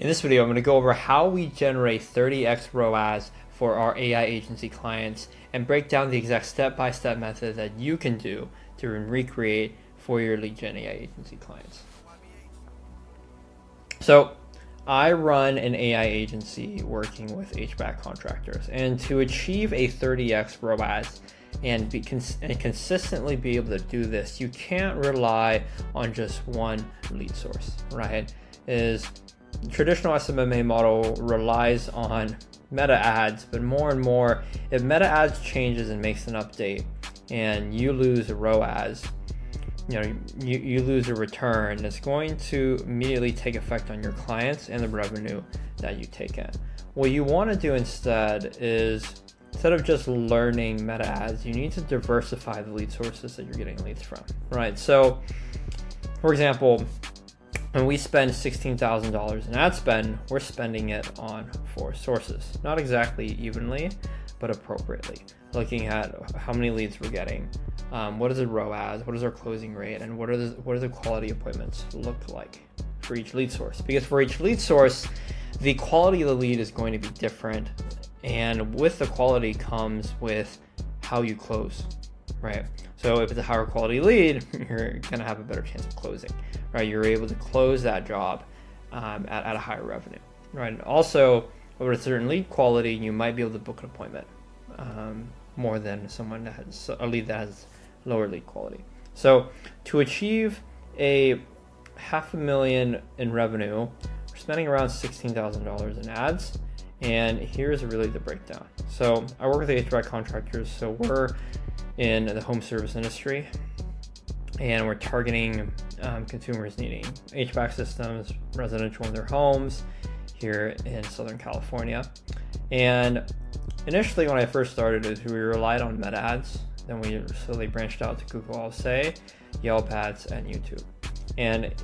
In this video, I'm going to go over how we generate 30x ROAS for our AI agency clients and break down the exact step-by-step method that you can do to recreate for your lead gen AI agency clients. So I run an AI agency working with HVAC contractors, and to achieve a 30x ROAS and consistently be able to do this, you can't rely on just one lead source, right? Traditional SMMA model relies on meta ads, but more and more, if meta ads changes and makes an update and you lose a ROAS, you lose a return, it's going to immediately take effect on your clients and the revenue that you take in. What you want to do instead is, instead of just learning meta ads, you need to diversify the lead sources that you're getting leads from, right? So, for example, when we spend $16,000 in ad spend, we're spending it on 4 sources. Not exactly evenly, but appropriately. Looking at how many leads we're getting, what is the ROAS, what is our closing rate, and what are the quality appointments look like for each lead source. Because for each lead source, the quality of the lead is going to be different, and with the quality comes with how you close, right? So if it's a higher quality lead, you're gonna have a better chance of closing, right? You're able to close that job at a higher revenue, right? And also, over a certain lead quality, you might be able to book an appointment more than someone that has a lead that has lower lead quality. So to achieve a $500,000 in revenue, we're spending around $16,000 in ads. And here's really the breakdown. So I work with HVAC contractors, so we're in the home service industry, and we're targeting consumers needing HVAC systems, residential in their homes here in Southern California. And initially when I first started, we relied on meta ads, then we slowly branched out to Google LSA, Yelp ads, and YouTube. And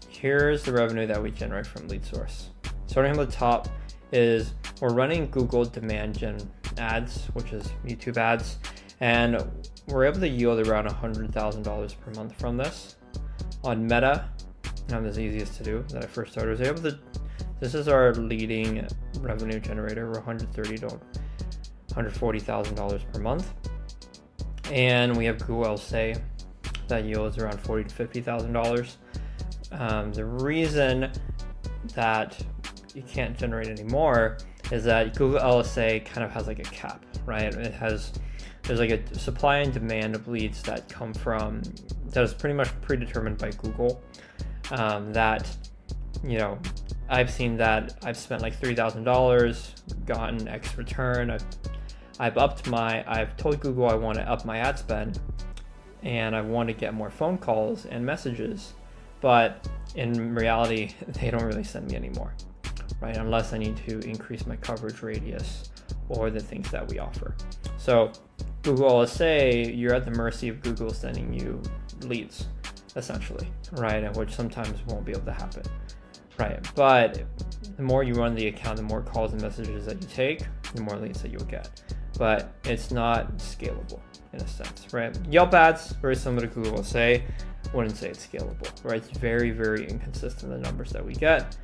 here's the revenue that we generate from lead source. Starting on the top is we're running Google demand gen ads, which is YouTube ads, and we're able to yield around $100,000 per month from this. On Meta, and this is the easiest to do that I first started, was able to, this is our leading revenue generator. We're $130,000 to $140,000 per month. And we have Google LSA that yields around $40,000 to $50,000. The reason that you can't generate any more is that Google LSA kind of has like a cap, right? There's like a supply and demand of leads that come from, that is pretty much predetermined by Google. I've seen that I've spent like $3,000, gotten X return. I've told Google I want to up my ad spend and I want to get more phone calls and messages, but in reality, they don't really send me any more, right? Unless I need to increase my coverage radius or the things that we offer. So Google LSA, you're at the mercy of Google sending you leads, essentially, right? And which sometimes won't be able to happen, right? But the more you run the account, the more calls and messages that you take, the more leads that you'll get. But it's not scalable in a sense, right? Yelp ads, very similar to Google LSA, wouldn't say it's scalable, right? It's very, very inconsistent, the numbers that we get,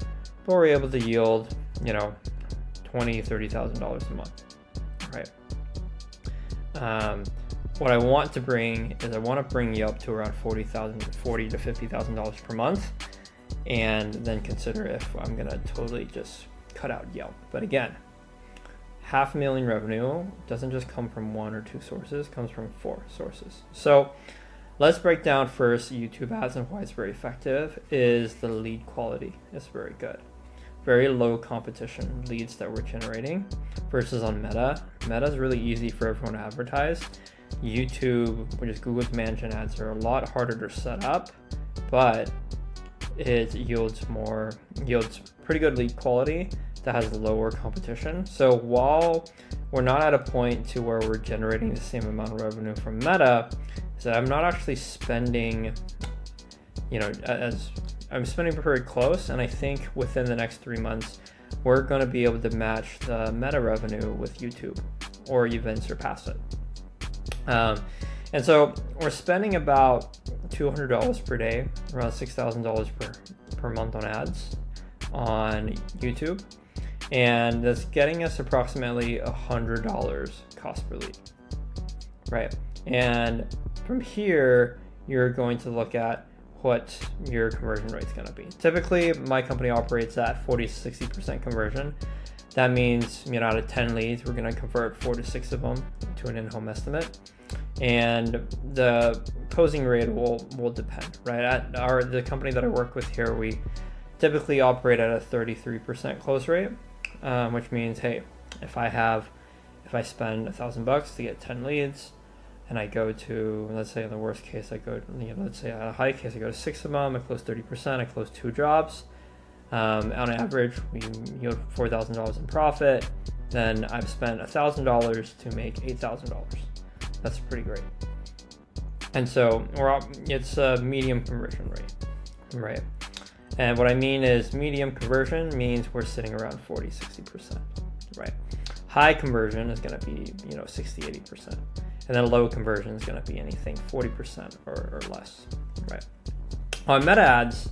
but we're able to yield, $20,000, $30,000 a month, right? What I want to bring is I want to bring you up to around $40,000 to $50,000 per month, and then consider if I'm gonna totally just cut out Yelp. But again, $500,000 revenue doesn't just come from 1 or 2 sources, it comes from 4 sources. So let's break down first YouTube ads and why it's very effective. Is the lead quality is very good. Very low competition leads that we're generating versus on Meta. Meta is really easy for everyone to advertise. YouTube, which is Google demand gen ads, are a lot harder to set up, but it yields pretty good lead quality that has lower competition. So while we're not at a point to where we're generating the same amount of revenue from Meta, is that I'm not actually spending, as I'm spending very close, and I think within the next 3 months, we're going to be able to match the Meta revenue with YouTube or even surpass it. And so we're spending about $200 per day, around $6,000 per month on ads. on YouTube, and that's getting us approximately $100 cost per lead, right? And from here, you're going to look at what your conversion rate is going to be. Typically, my company operates at 40 to 60% conversion. That means, out of 10 leads, we're going to convert 4 to 6 of them to an in-home estimate. And the closing rate will depend, right? At the company that I work with here, we typically operate at a 33% close rate, which means, hey, if I spend $1,000 to get 10 leads, and I go to, let's say in the worst case, let's say at a high case, I go to 6 of them, I close 30%, I close 2 jobs. On average, we yield $4,000 in profit. Then I've spent $1,000 to make $8,000. That's pretty great. And so it's a medium conversion rate, right? And what I mean is medium conversion means we're sitting around 40, 60%, right? High conversion is going to be, 60, 80%. And then low conversion is going to be anything 40% or less, right? On meta ads,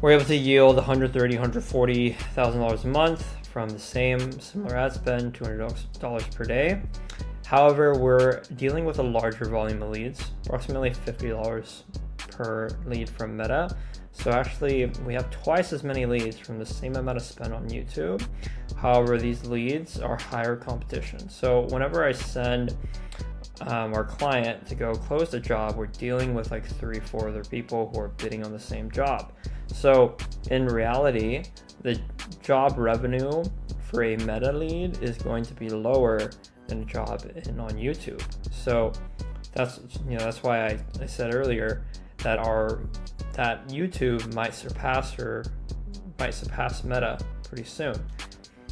we're able to yield $130,000, $140,000 a month from the similar ad spend, $200 per day. However, we're dealing with a larger volume of leads, approximately $50 per lead from Meta. So actually, we have twice as many leads from the same amount of spend on YouTube. However, these leads are higher competition. So whenever I send our client to go close the job, we're dealing with like 3-4 other people who are bidding on the same job. So in reality, the job revenue for a Meta lead is going to be lower than a job on YouTube. So that's why I said earlier that that YouTube might surpass Meta pretty soon,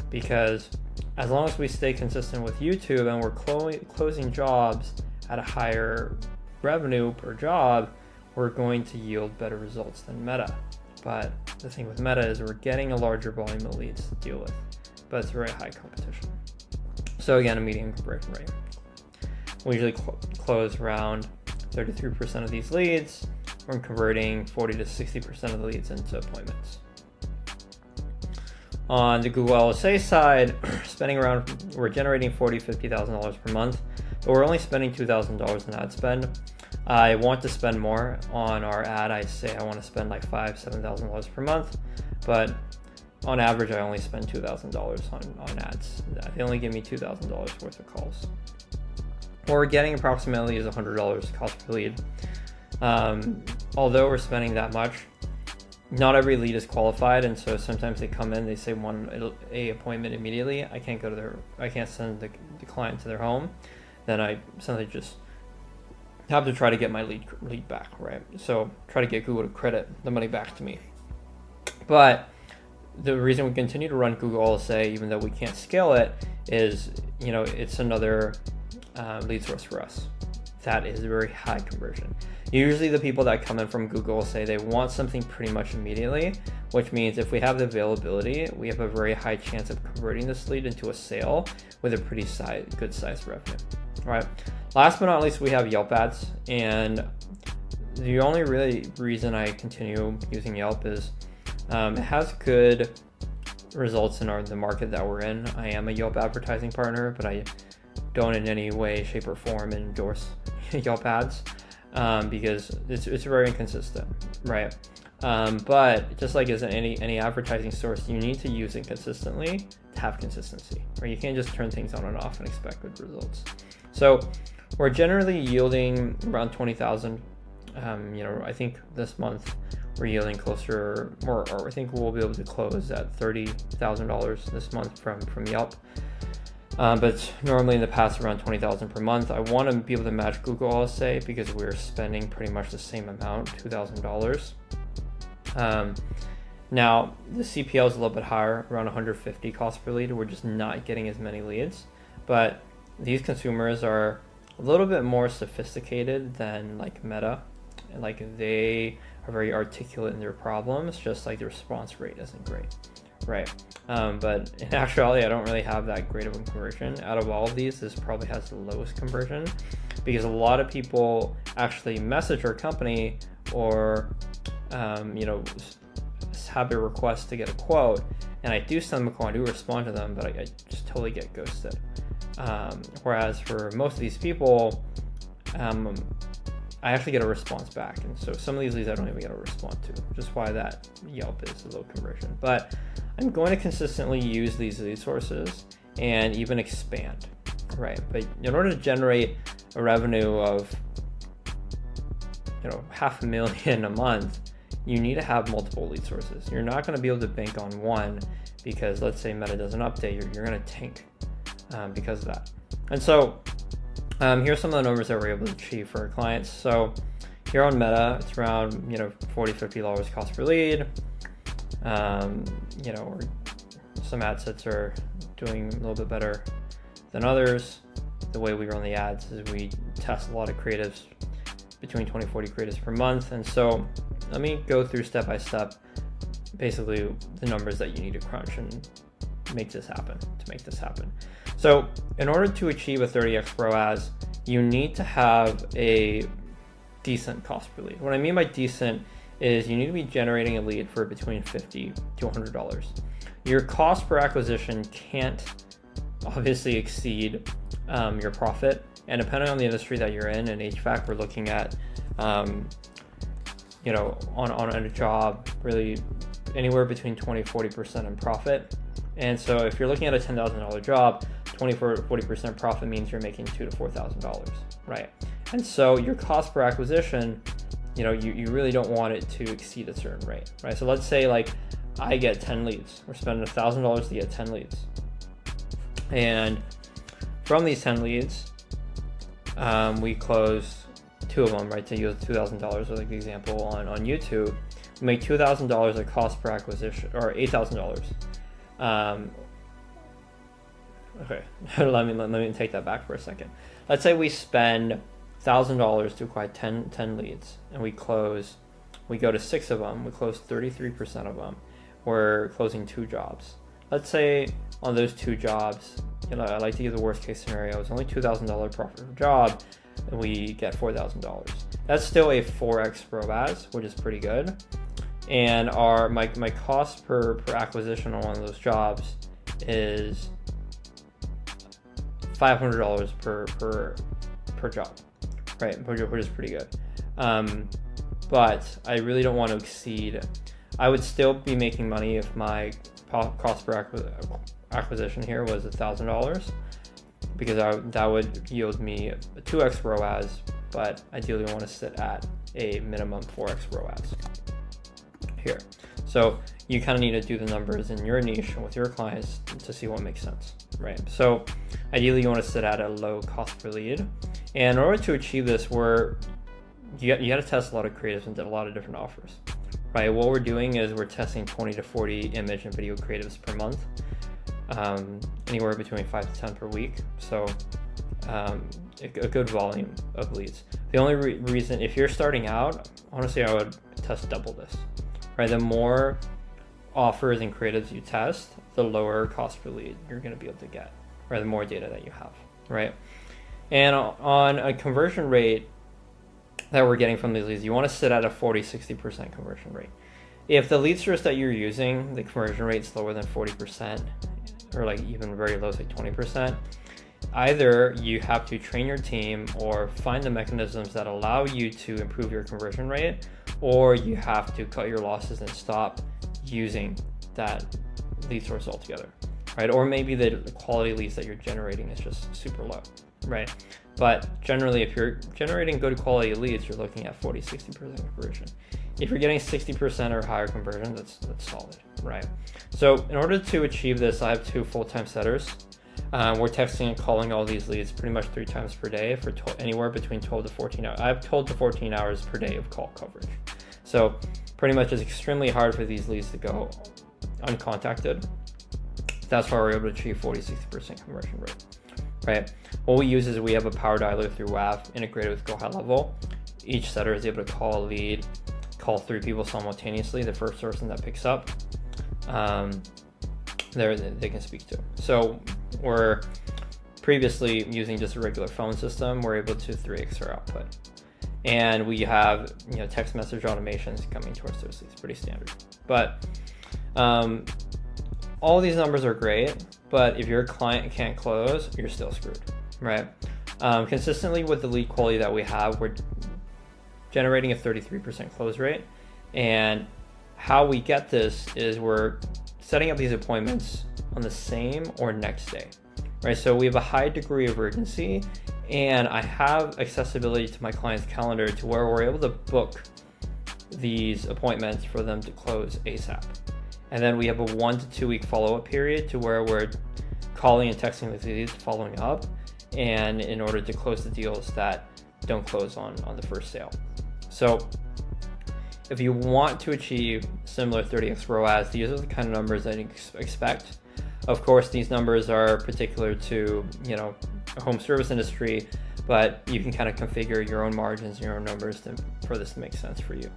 because as long as we stay consistent with YouTube and we're closing jobs at a higher revenue per job, we're going to yield better results than Meta. But the thing with Meta is we're getting a larger volume of leads to deal with, but it's very high competition. So again, a medium conversion rate. We usually close around 33% of these leads. We're converting 40 to 60% of the leads into appointments. On the Google LSA side, we're generating $40,000, $50,000 per month, but we're only spending $2,000 in ad spend. I want to spend more on our ad. I say I want to spend like $5,000, $7,000 per month, but on average, I only spend $2,000 on ads. They only give me $2,000 worth of calls. What we're getting approximately is $100 cost per lead. Although we're spending that much, not every lead is qualified, and so sometimes they come in, they say want a appointment immediately. I can't send the client to their home. Then I simply just have to try to get my lead back, right? So try to get Google to credit the money back to me. But the reason we continue to run Google LSA, even though we can't scale it, is it's another lead source for us. That is a very high conversion. Usually the people that come in from Google say they want something pretty much immediately, which means if we have the availability, we have a very high chance of converting this lead into a sale with a pretty good size revenue. All right. Last but not least, we have Yelp ads. And the only really reason I continue using Yelp is it has good results in the market that we're in. I am a Yelp advertising partner, but I don't in any way, shape, or form endorse Yelp ads because it's very inconsistent, right? But just like as any advertising source, you need to use it consistently to have consistency, right? You can't just turn things on and off and expect good results. So we're generally yielding around 20,000. I think this month we're yielding closer, or I think we'll be able to close at $30,000 this month from Yelp. But normally in the past around 20,000 per month. I want to be able to match Google LSA because we're spending pretty much the same amount, $2,000. Now the CPL is a little bit higher, around 150 cost per lead. We're just not getting as many leads, but these consumers are a little bit more sophisticated than like Meta, and like they are very articulate in their problems, just like the response rate isn't great, right? But in actuality, I don't really have that great of a conversion. Out of all of these, this probably has the lowest conversion because a lot of people actually message our company or have a request to get a quote, and I do send them a quote, I do respond to them, but I just totally get ghosted. Whereas for most of these people, I actually get a response back. And so some of these leads I don't even get a response to, just why that Yelp is a low conversion. But I'm going to consistently use these lead sources and even expand, right? But in order to generate a revenue of, $500,000 a month, you need to have multiple lead sources. You're not going to be able to bank on one, because let's say Meta doesn't update, you're going to tank because of that. And so here's some of the numbers that we're able to achieve for our clients. So here on Meta, it's around $40-$50 cost per lead. Some ad sets are doing a little bit better than others. The way we run the ads is we test a lot of creatives, between 20-40 creatives per month. And so let me go through step by step, basically the numbers that you need to crunch and make this happen, So in order to achieve a 30x ROAS, you need to have a decent cost per lead. What I mean by decent is you need to be generating a lead for between $50 to $100. Your cost per acquisition can't obviously exceed your profit. And depending on the industry that you're in HVAC, we're looking at, on a job, really anywhere between 20-40% in profit. And so if you're looking at a $10,000 job, 20-40% profit means you're making $2,000 to $4,000, right? And so your cost per acquisition, you really don't want it to exceed a certain rate, right? So let's say like I get 10 leads. We're spending $1,000 to get 10 leads. And from these 10 leads, we close 2 of them, right? To use $2,000 as like the example on YouTube, we make $2,000 of cost per acquisition, or $8,000. Okay, let me take that back for a second. Let's say we spend $1,000 to acquire 10 leads, and we go to 6 of them, we close 33% of them. We're closing 2 jobs. Let's say on those 2 jobs, I like to give the worst case scenario, it's only $2,000 profit per job, and we get $4,000. That's still a 4x ROAS, which is pretty good. And my cost per acquisition on one of those jobs is $500 per job, right? Which is pretty good. But I really don't want to exceed. I would still be making money if my cost per acquisition here was $1,000, because that would yield me a 2x ROAS, but ideally I want to sit at a minimum 4x ROAS here. So you kind of need to do the numbers in your niche and with your clients to see what makes sense, right? So ideally you want to sit at a low cost per lead. And in order to achieve this, you got to test a lot of creatives and did a lot of different offers, right? What we're doing is we're testing 20 to 40 image and video creatives per month, anywhere between 5 to 10 per week. So a good volume of leads. The only reason, if you're starting out, honestly, I would test double this, right? The more offers and creatives you test, the lower cost per lead you're going to be able to get, right? The more data that you have, right? And on a conversion rate that we're getting from these leads, you want to sit at a 40-60% conversion rate. If the lead source that you're using, the conversion rate is lower than 40%, or like even very low, say 20%, either you have to train your team or find the mechanisms that allow you to improve your conversion rate, or you have to cut your losses and stop using that lead source altogether, right? Or maybe the quality leads that you're generating is just super low, right? But generally, if you're generating good quality leads, you're looking at 40-60% conversion. If you're getting 60% or higher conversion, that's solid, right? So in order to achieve this, I have 2 full-time setters. We're texting and calling all these leads pretty much 3 times per day for anywhere between 12 to 14 hours. I have 12 to 14 hours per day of call coverage. So pretty much it's extremely hard for these leads to go uncontacted. That's why we're able to achieve 40-60% conversion rate, right? What we use is we have a power dialer through WAV integrated with Go High Level. Each setter is able to call a lead, call 3 people simultaneously. The first person that picks up, they can speak to. So we're previously using just a regular phone system. We're able to 3x our output. and we have text message automations coming to our services. It's pretty standard. But all these numbers are great, but if your client can't close, you're still screwed, right? Consistently with the lead quality that we have, we're generating a 33% close rate. And how we get this is we're setting up these appointments on the same or next day, right? So we have a high degree of urgency, and I have accessibility to my client's calendar to where we're able to book these appointments for them to close ASAP. And then we have a 1 to 2 week follow-up period to where we're calling and texting the leads, following up, and in order to close the deals that don't close on the first sale. So if you want to achieve similar 30x ROAS, these are the kind of numbers that you expect. Of course, these numbers are particular to a home service industry, but you can kind of configure your own margins, your own numbers for this to make sense for you.